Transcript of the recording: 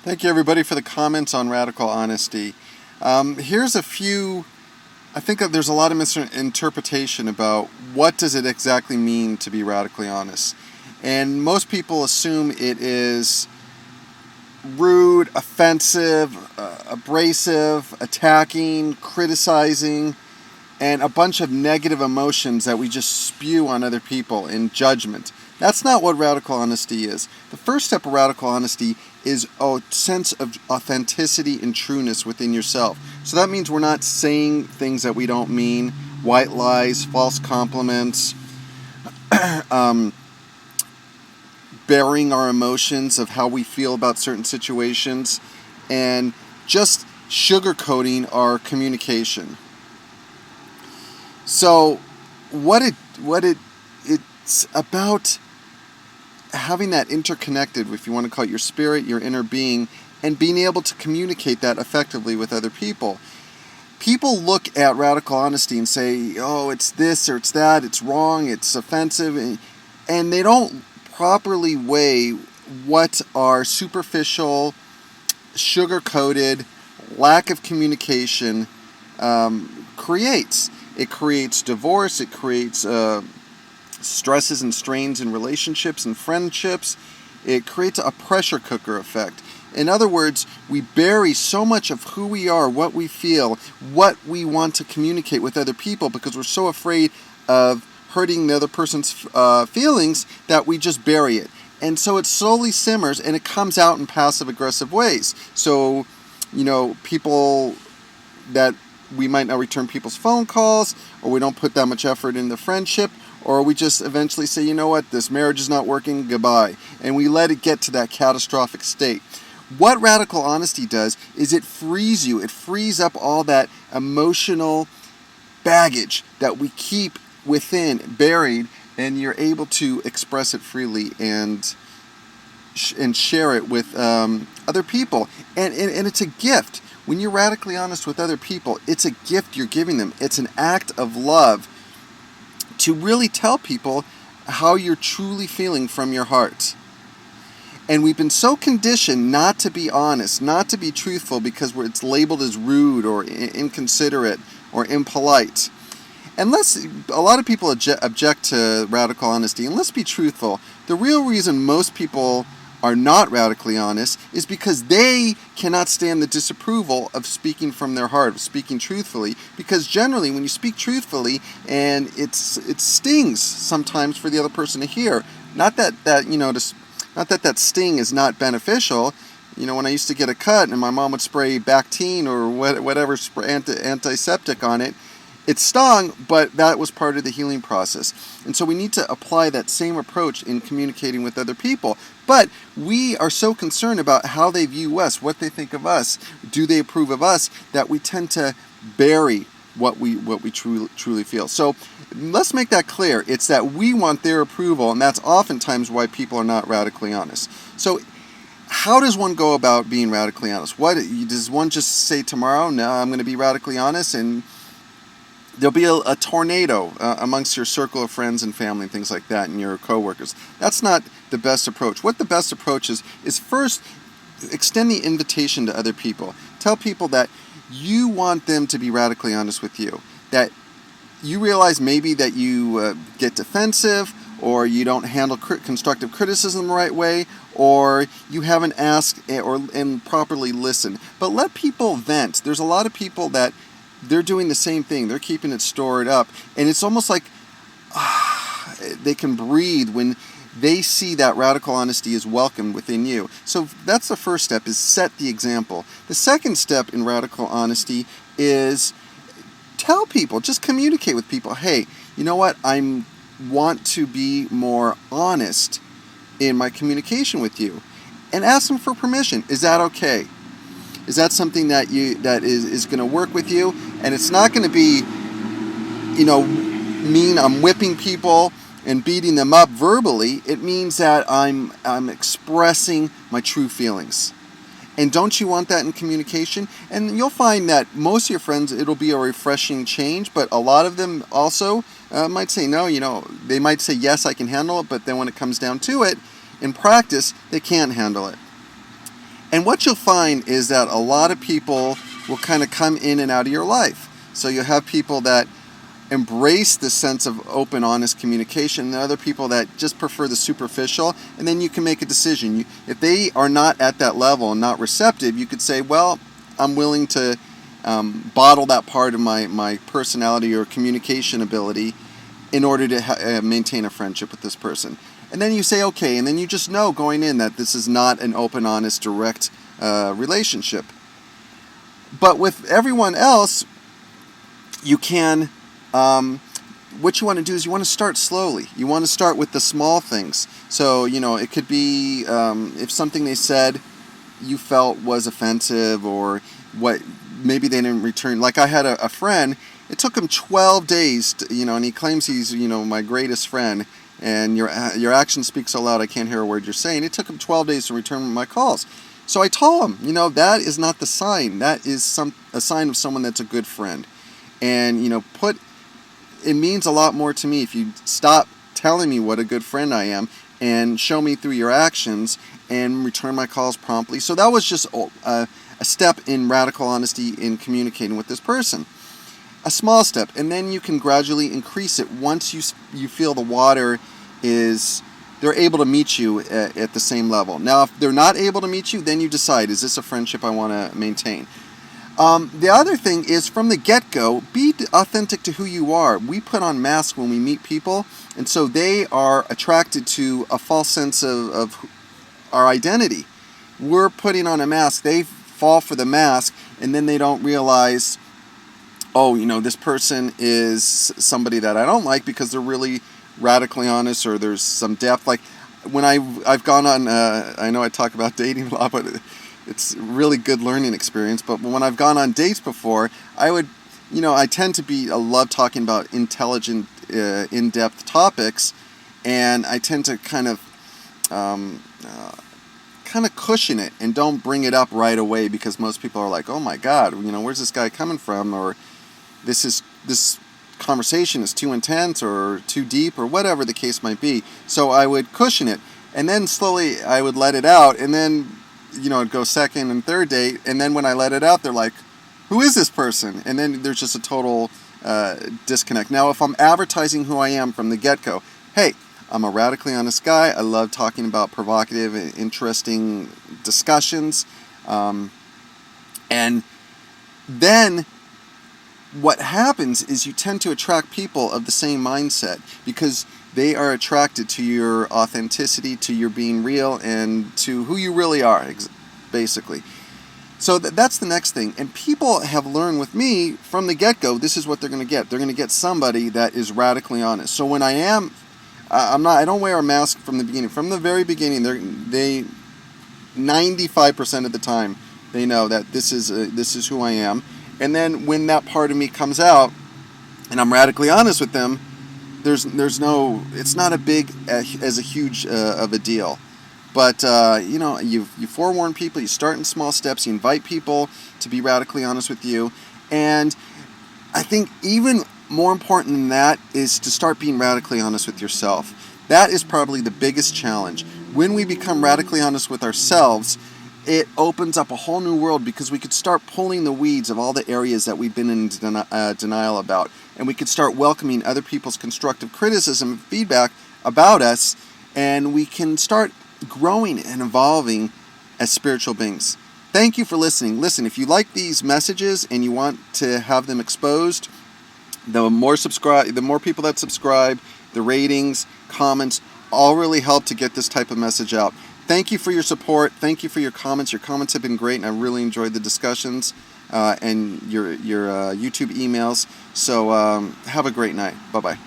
Thank you, everybody, for the comments on radical honesty. Here's a few. I think that there's a lot of misinterpretation about what does it exactly mean to be radically honest. And most people assume it is rude, offensive, abrasive, attacking, criticizing, and a bunch of negative emotions that we just spew on other people in judgment. That's not what radical honesty is. The first step of radical honesty is a sense of authenticity and trueness within yourself. So that means we're not saying things that we don't mean, white lies, false compliments, burying our emotions of how we feel about certain situations, and just sugarcoating our communication. So it's about having that interconnected, if you want to call it your spirit, your inner being, and being able to communicate that effectively with other people. People look at radical honesty and say, oh, it's this or it's that, it's wrong, it's offensive, and they don't properly weigh what our superficial, sugar-coated lack of communication creates. It creates divorce, it creates stresses and strains in relationships and friendships. It creates a pressure cooker effect. In other words, we bury so much of who we are, what we feel, what we want to communicate with other people because we're so afraid of hurting the other person's feelings that we just bury it. And so it slowly simmers and it comes out in passive-aggressive ways. So, people that we might not return people's phone calls, or we don't put that much effort in the friendship, or we just eventually say, you know what, this marriage is not working, goodbye. And we let it get to that catastrophic state. What radical honesty does is it frees you. It frees up all that emotional baggage that we keep within, buried, and you're able to express it freely and share it with other people. And it's a gift. When you're radically honest with other people, it's a gift you're giving them. It's an act of love to really tell people how you're truly feeling from your heart. And we've been so conditioned not to be honest, not to be truthful because it's labeled as rude or inconsiderate or impolite. And a lot of people object to radical honesty. And let's be truthful. The real reason most people are not radically honest is because they cannot stand the disapproval of speaking from their heart, of speaking truthfully. Because generally, when you speak truthfully, and it stings sometimes for the other person to hear. Not that that sting is not beneficial. When I used to get a cut and my mom would spray Bactine or whatever antiseptic on it, it stung, but that was part of the healing process. And so we need to apply that same approach in communicating with other people. But we are so concerned about how they view us, what they think of us, do they approve of us, that we tend to bury what we truly feel. So let's make that clear. It's that we want their approval, and that's oftentimes why people are not radically honest. So how does one go about being radically honest? Does one just say tomorrow, no, I'm going to be radically honest, and there'll be a tornado amongst your circle of friends and family and things like that and your coworkers? That's not the best approach. What the best approach is first extend the invitation to other people. Tell people that you want them to be radically honest with you. That you realize maybe that you get defensive, or you don't handle constructive criticism the right way, or you haven't asked and properly listened. But let people vent. There's a lot of people that they're doing the same thing. They're keeping it stored up. And it's almost like they can breathe when they see that radical honesty is welcome within you. So that's the first step, is set the example. The second step in radical honesty is tell people, just communicate with people, hey, you know what, I want to be more honest in my communication with you. And ask them for permission. Is that okay? Is that something that is going to work with you? And it's not going to be, mean I'm whipping people and beating them up verbally. It means that I'm expressing my true feelings. And don't you want that in communication? And you'll find that most of your friends, it'll be a refreshing change, but a lot of them also might say no. They might say, yes, I can handle it, but then when it comes down to it, in practice, they can't handle it. And what you'll find is that a lot of people will kind of come in and out of your life. So you'll have people that embrace the sense of open, honest communication, and other people that just prefer the superficial, and then you can make a decision. If they are not at that level and not receptive, you could say, well, I'm willing to bottle that part of my personality or communication ability in order to maintain a friendship with this person. And then you say, okay, and then you just know going in that this is not an open, honest, direct relationship. But with everyone else, you can, what you want to do is you want to start slowly. You want to start with the small things. So, it could be if something they said you felt was offensive, or what maybe they didn't return. Like I had a friend, it took him 12 days, and he claims he's, my greatest friend, and your action speaks so loud I can't hear a word you're saying. It took him 12 days to return my calls. So I told him, that is not the sign. That is a sign of someone that's a good friend. And, it means a lot more to me if you stop telling me what a good friend I am and show me through your actions and return my calls promptly. So that was just a step in radical honesty in communicating with this person. A small step, and then you can gradually increase it once you feel the water they're able to meet you at the same level. Now, if they're not able to meet you, then you decide, is this a friendship I want to maintain? The other thing is, from the get-go, be authentic to who you are. We put on masks when we meet people, and so they are attracted to a false sense of our identity. We're putting on a mask. They fall for the mask, and then they don't realize, oh, this person is somebody that I don't like because they're really radically honest, or there's some depth. Like when I've gone on, I know I talk about dating a lot, but it's a really good learning experience. But when I've gone on dates before, I tend to love talking about intelligent, in-depth topics, and I tend to kind of cushion it and don't bring it up right away, because most people are like, oh my God, where's this guy coming from? Or this conversation is too intense or too deep, or whatever the case might be. So I would cushion it, and then slowly I would let it out, and then it'd go second and third date, and then when I let it out, they're like, who is this person? And then there's just a total disconnect. Now, if I'm advertising who I am from the get-go, hey, I'm a radically honest guy, I love talking about provocative and interesting discussions, and then what happens is you tend to attract people of the same mindset, because they are attracted to your authenticity, to your being real, and to who you really are, basically. So that's the next thing. And people have learned with me from the get-go, this is what they're going to get. They're going to get somebody that is radically honest. So when I don't wear a mask from the beginning. From the very beginning, they 95% of the time, they know that this is who I am. And then when that part of me comes out, and I'm radically honest with them, it's not as a huge of a deal. But you forewarn people, you start in small steps, you invite people to be radically honest with you, and I think even more important than that is to start being radically honest with yourself. That is probably the biggest challenge. When we become radically honest with ourselves, it opens up a whole new world, because we could start pulling the weeds of all the areas that we've been in denial about. And we could start welcoming other people's constructive criticism and feedback about us, and we can start growing and evolving as spiritual beings. Thank you for listening. Listen, if you like these messages and you want to have them exposed, the more people that subscribe, the ratings, comments, all really help to get this type of message out. Thank you for your support. Thank you for your comments. Your comments have been great, and I really enjoyed the discussions and your YouTube emails. So have a great night. Bye-bye.